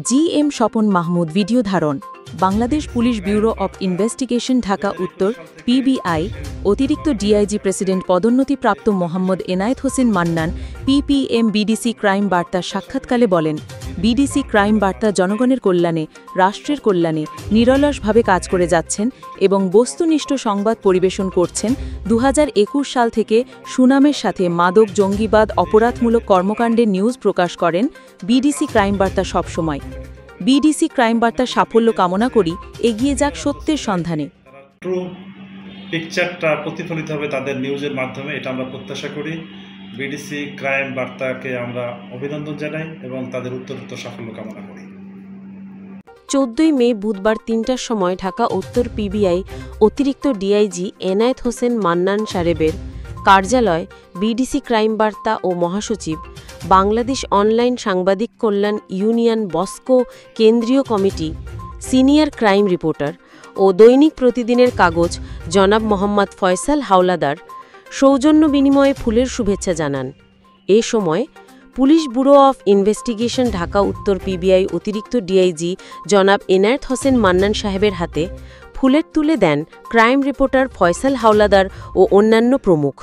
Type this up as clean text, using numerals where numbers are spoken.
GM. Swapan Mahmud video ধারণ Bangladesh police bureau of investigation Dhaka উত্তর PBI অতিরিক্ত ডিআইজি প্রেসিডেন্ট পদোন্নতিপ্রাপ্ত Mohammad Enayet Hossain Mannan PPM BDC crime বার্তা সাক্ষাৎকালে বলেন, বিডিসি ক্রাইম বার্তা জনগণের কল্যাণে, রাষ্ট্রের কল্যাণে নিরলসভাবে কাজ করে যাচ্ছেন এবং বস্তুনিষ্ঠ সংবাদ পরিবেশন করছেন। 2021 সাল থেকে সুনামের সাথে মাদক জঙ্গিবাদ অপরাধমূলক কর্মকাণ্ডের নিউজ প্রকাশ করেন বিডিসি ক্রাইম বার্তা সবসময়। বিডিসি ক্রাইম বার্তার সাফল্য কামনা করি, এগিয়ে যাক সত্যের সন্ধানে। ট্রু পিকচারটা প্রতিফলিত হবে তাদের নিউজের মাধ্যমে, এটা আমরা প্রত্যাশা করি। বিডিসি ক্রাইম বার্তাকে আমরা অভিনন্দন জানাই এবং তাদের উত্তরোত্তর সাফল্য কামনা করি। 14 মে বুধবার 3টার সময় ঢাকা উত্তর পিবিআই অতিরিক্ত ডিআইজি এনায়েত হোসেন মান্নান সাহেবের কার্যালয়, বিডিসি ক্রাইম বার্তা ও মহাসচিব, বাংলাদেশ অনলাইন সাংবাদিক কল্যাণ ইউনিয়ন বস্কো কেন্দ্রীয় কমিটি, সিনিয়র ক্রাইম রিপোর্টার ও দৈনিক প্রতিদিনের কাগজ জনাব মোহাম্মদ ফয়সাল হাওলাদার সৌজন্য বিনিময়ে ফুলের শুভেচ্ছা জানান। এ সময় police bureau of investigation Dhaka উত্তর পিবিআই অতিরিক্ত ডিআইজি জনাব এনায়েত হোসেন মান্নান সাহেবের হাতে ফুলের তুলে দেন ক্রাইম রিপোর্টার ফয়সাল হাওলাদার ও অন্যান্য প্রমুখ।